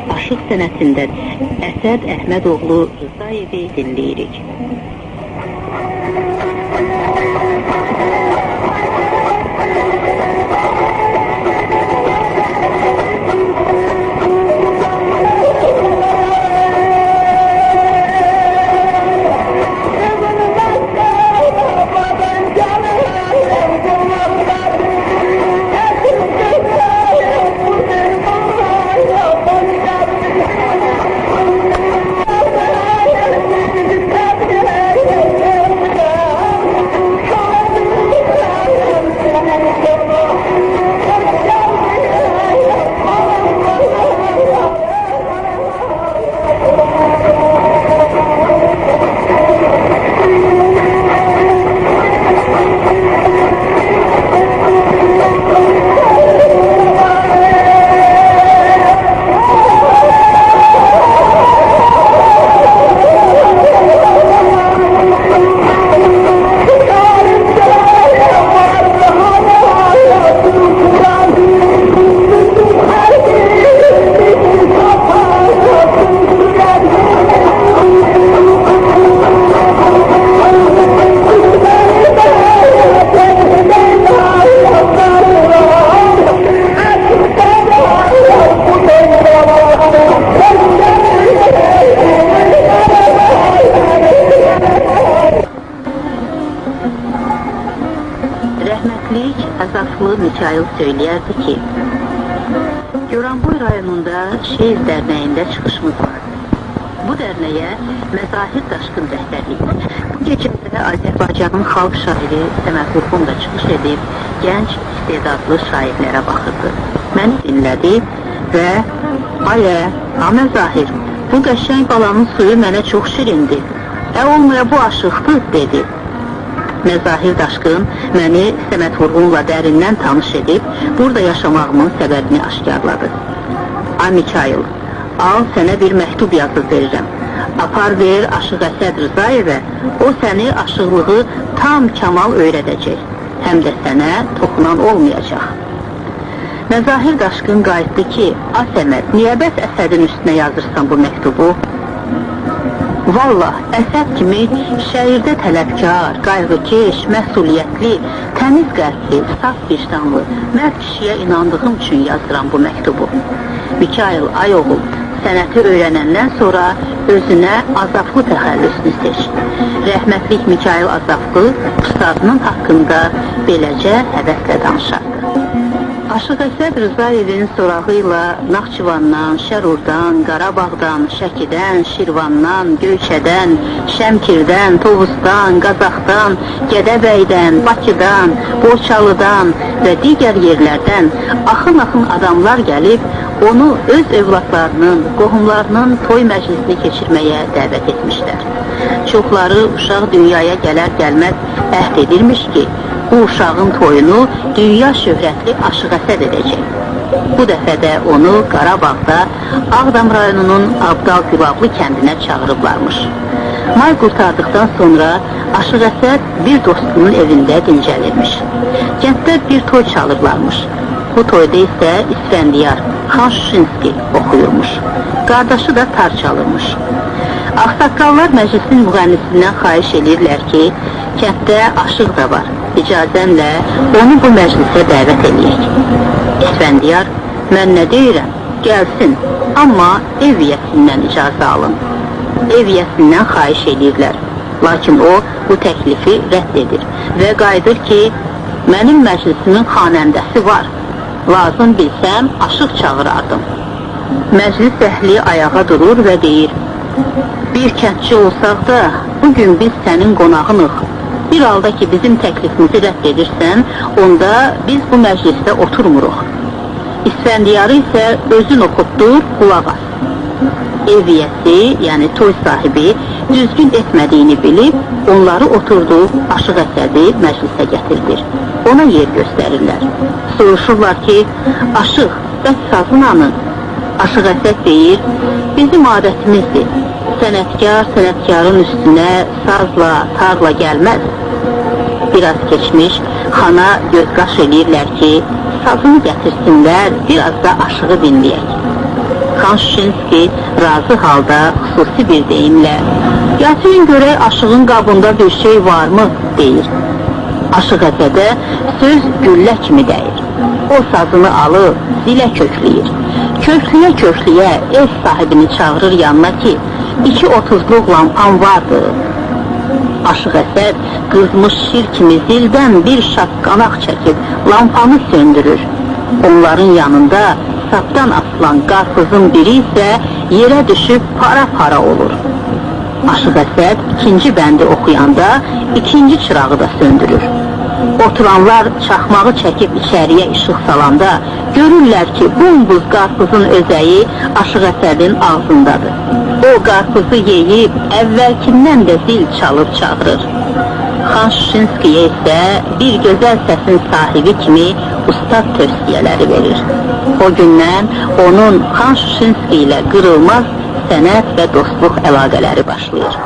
Aşıq sənətindən Əsəd Əhmədoğlu Rzayevi dinləyirik. Azaflı Mikail söyləyərdi ki, Goranboy rayonunda Şehir Dərnəyində çıxışımız vardı. Bu dərnəyə Məzahir Daşqın rəhbərlik edir. Bu gecədə Azərbaycanın xalq şairi Səməd Vurğun da çıxış edib, gənc istedadlı şairlərə baxırdı. Məni dinlədi və Məzahir, bu qəşəng balanın suyu mənə çox şirindir. Olmaya bu aşıqdır, dedi. Məzahir Daşqın məni Səməd Vurğunla dərindən tanış edib, burada yaşamağımın səbəbini aşkarladı. Mikail, al sənə bir məktub yazıb verirəm. Apar ver Aşıq Əsəd Rzayevə, o səni aşıqlığı tam kamal öyrədəcək. Həm də sənə toxunan olmayacaq. Məzahir Daşqın qayıtdı ki, Səməd, niyə bəs Əsədin üstünə yazırsan bu məktubu? Vallah, Əsəd kimi şəhərdə tələbkar, qayğıkeş, məsuliyyətli, təmiz qəlbli, saf vicdanlı, mərd kişiyə inandığım üçün yazdıram bu məktubu. Mikail, ay oğul, sənəti öyrənəndən sonra özünə Azaflı təxəllüsünü seç. Rəhmətlik Mikail Azaflı ustadının haqqında beləcə həvəslə danışardı. Aşıq Əsəd Rzayevin sorağı ilə Naxçıvandan, Şərurdan, Qarabağdan, Şəkidən, Şirvandan, Göyçədən, Şəmkirdən, Tovuzdan, Qazaxdan, Gədəbəydən, Bakıdan, Borçalıdan və digər yerlərdən axın-axın adamlar gəlib, onu öz övladlarının, qohumlarının toy məclisini keçirməyə dəvət etmişlər. Çoxları uşaq dünyaya gələr-gəlməz əhd edilmiş ki, bu uşağın toyunu dünya şöhrətli Aşıq Əsəd edəcək. Bu dəfə də onu Qarabağda Ağdam rayonunun Abdal Gülablı kəndinə çağırıblarmış. May qurtardıqdan sonra Aşıq Əsəd bir dostunun evində dincəlirmiş. Kənddə bir toy çalırlarmış. Bu toyda isə İsfəndiyar Xan Şuşinski oxuyurmuş. Qardaşı da tar çalırmış. Ağsaqqallar məclisin müğənnisindən xahiş edirlər ki, kənddə aşıq da var. İcazənlə onu bu məclisə dəvət edəyək. İsfəndiyar, mən nə deyirəm, gəlsin, amma ev yəsindən icazə alın. Ev yəsindən xahiş edirlər. Lakin o, bu təklifi rədd edir və qayıdır ki, mənim məclisimin xanəndəsi var. Lazım bilsəm, aşıq çağırardım. Məclis əhli ayağa durur və deyir, bir kəndçi olsaq da, bugün biz sənin qonağınıq. Bir halda ki, bizim təklifimizi rədd edirsən, onda biz bu məclisdə oturmuruq. İsfəndiyarı isə özün oxutdur, qulaq as. Ev yiyəsi, yəni toy sahibi, düzgün etmədiyini bilib, onları oturdu, Aşıq Əsədi məclisə gətirdir. Ona yer göstərirlər. Soruşurlar ki, Aşıq, bəs sazın anın? Aşıq Əsəd deyir, bizim adətimizdir. Sənətkar sənətkarın üstünə sazla, tarla gəlməz. Biraz keçmiş, xana göz qaş eləyirlər ki, sazını gətirsinlər, biraz da aşığı dinləyək. Xan Şuşinski razı halda xüsusi bir deyimlə "Gətirin görək aşığın qabında bir şey varmı?" deyir. Aşıq Əsədə söz güllə kimi dəyir. O sazını alıb zilə kökləyir. Köklüyə ev sahibini çağırır yanına ki, 2 30'luq lampan vardı. Aşıq Əsəd qızmış şir kimi zildən bir şaqqanaq çəkib lampanı söndürür. Onların yanında sapdan asılan qarpızın biri isə yerə düşüb para-para olur. Aşıq Əsəd ikinci bəndi oxuyanda ikinci çırağı da söndürür. Oturanlar çaxmağı çəkib içəriyə işıq salanda görürlər ki, bumbuz qarpızın özəyi Aşıq Əsədin ağzındadır. O qarpızı yeyib əvvəlkindən də zil çalıb çağırır. Xan Şuşinskiyə isə bir gözəl səsin sahibi kimi ustad tövsiyələri verir. O gündən onun Xan Şuşinski ilə qırılmaz sənət və dostluq əlaqələri başlayır.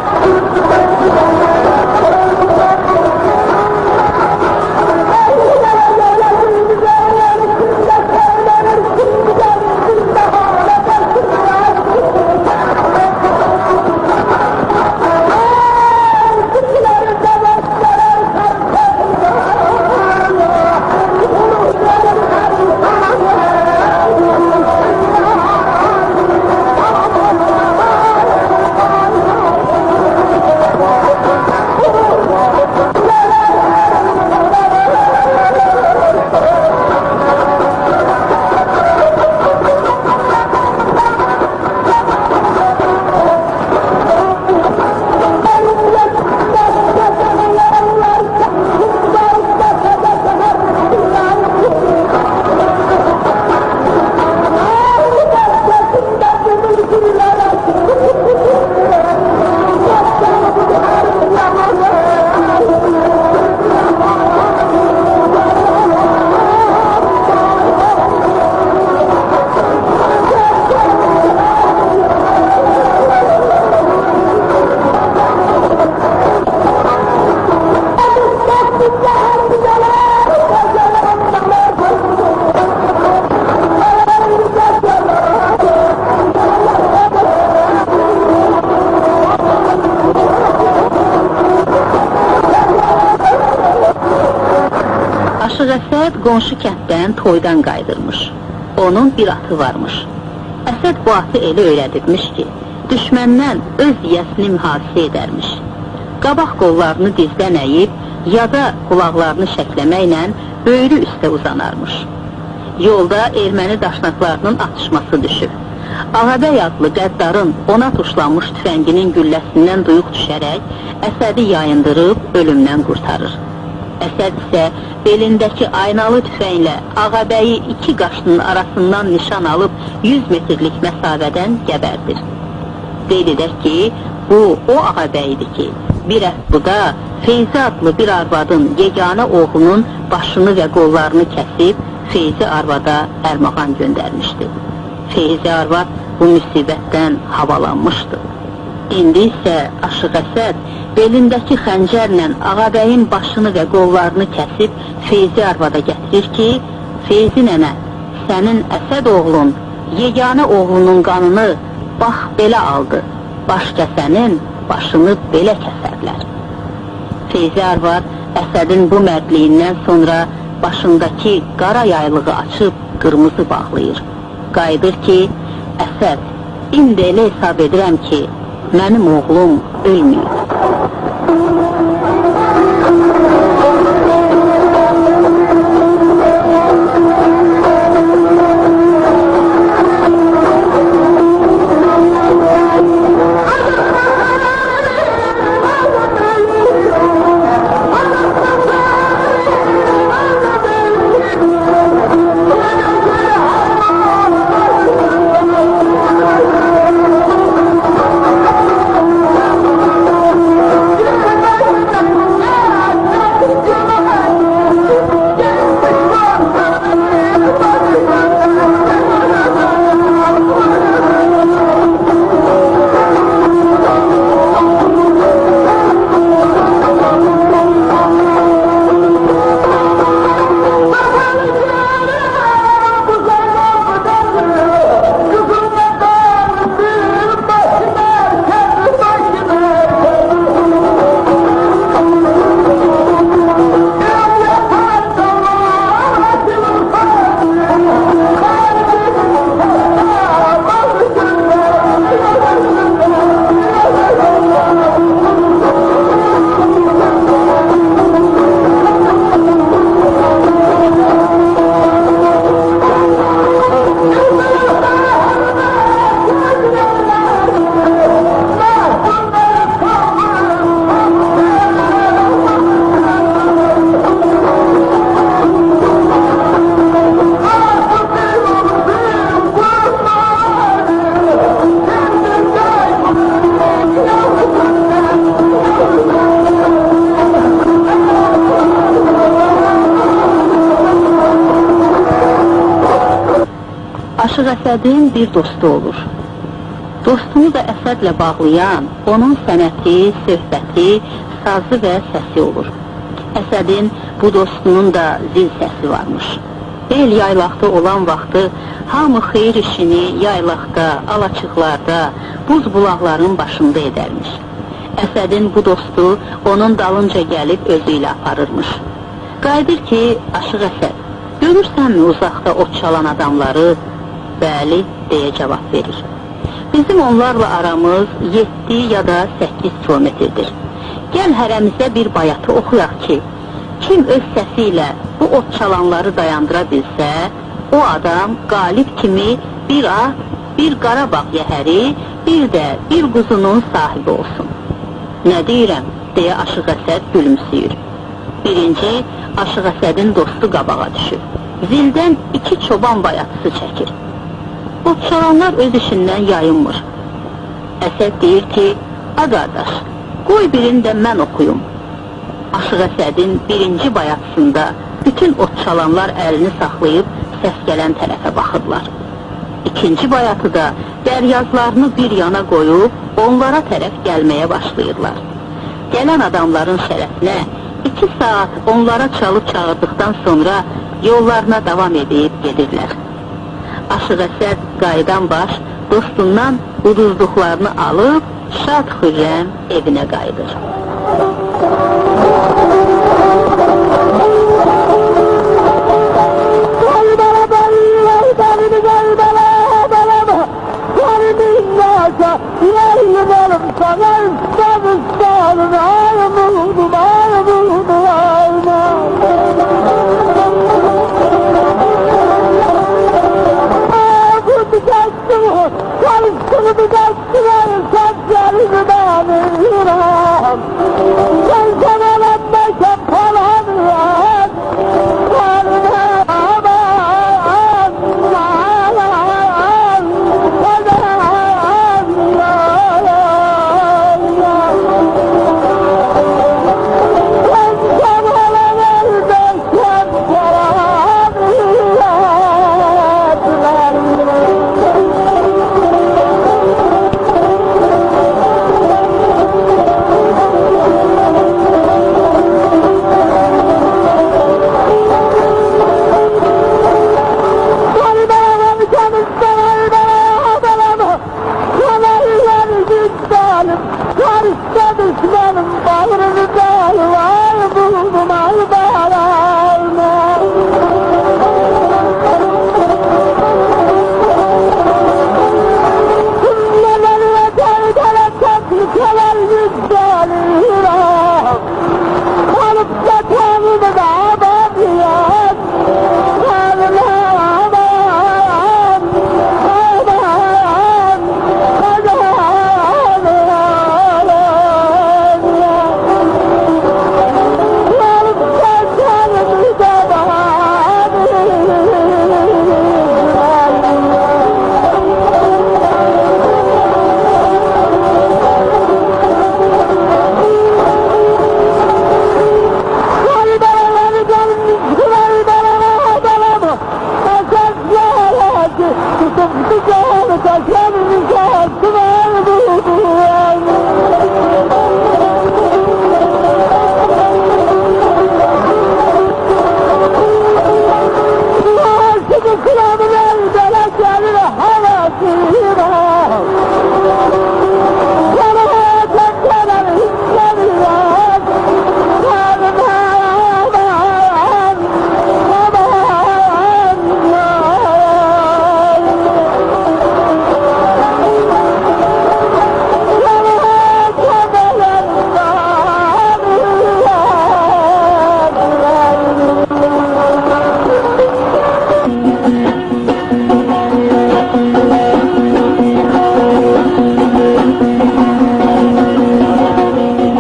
Aşıq Əsəd qonşu kənddən toydan qaydırmış. Onun bir atı varmış. Əsəd bu atı elə öyrədibmiş ki, düşməndən öz yiyəsini mühafizə edərmiş. Qabaq qollarını dizdən əyib, yada qulaqlarını şəkləməklə böyrü üstə uzanarmış. Yolda erməni daşnaqlarının atışması düşüb. Ağabəy adlı qəddarın ona tuşlanmış tüfənginin gülləsindən duyuq düşərək Əsədi yayındırıb ölümdən qurtarır. Əsəd isə belindəki aynalı tüfənglə Ağabəyi 2 qaşının arasından nişan alıb 100 metrlik məsafədən gəbərdir. Qeyd edək ki, bu o Ağabəydir ki, bir əsbuda Feyzi adlı bir arvadın yeganə oğlunun başını və qollarını kəsib Feyzi arvada ərmağan göndərmişdi. Feyzi arvad bu müsibətdən havalanmışdı. İndi isə Aşıq Əsəd belindəki xəncərlə Ağabəyin başını və qollarını kəsib Feyzi arvada gətirir ki, Feyzi nənə, sənin Əsəd oğlun, yeganə oğlunun qanını bax belə aldı, baş kəsənin başını belə kəsərlər. Feyzi arvad Əsədin bu mərdliyindən sonra başındakı qara yaylığı açıb qırmızı bağlayır. Qayıdır ki, Əsəd, indi elə hesab edirəm ki, mənim oğlum ölməyib. Aşıq Əsədin bir dostu olur. Dostunu da Əsədlə bağlayan onun sənəti, söhbəti, sazı və səsi olur. Əsədin bu dostunun da zil səsi varmış. El yaylaqda olan vaxtı hamı xeyir işini yaylaqda, alaçıqlarda, buz bulaqların başında edərmiş. Əsədin bu dostu onun dalınca gəlib özü ilə aparırmış. Qayıdır ki, Aşıq Əsəd, görürsənmi uzaqda ot çalan adamları? Bəli, deyə cavab verir. Bizim onlarla aramız 7 ya da 8 kilometrdir. Gəl hərəmizə bir bayatı oxuyaq ki, kim öz səsi ilə bu ot çalanları dayandıra bilsə, o adam qalib kimi bir at, bir Qarabağ yəhəri, bir də bir quzunun sahibi olsun. Nə deyirəm, deyə Aşıq Əsəd gülümsüyür. Birinci, Aşıq Əsədin dostu qabağa düşür. Zildən 2 çoban bayatısı çəkir. Ot çalanlar öz işindən yayınmır. Əsəd deyir ki, a qardaş, qoy birini də mən oxuyum. Aşıq Əsədin birinci bayatısında bütün ot çalanlar əlini saxlayıb səs gələn tərəfə baxırlar. İkinci bayatıda dəryazlarını bir yana qoyub onlara tərəf gəlməyə başlayırlar. Gələn adamların şərəfinə 2 saat onlara çalıb çağırdıqdan sonra yollarına davam edib gedirlər. Aşıq Əsəd qayıdan baş dostundan uduzduqlarını alıb şad xürrəm evinə qayıdır.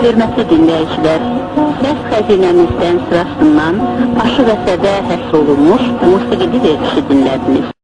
Hörmətli dinləyicilər, səs xəzinəmizdən sırasından Aşıq Əsədə həsr olunmuş musiqili verilişi dinlədiniz.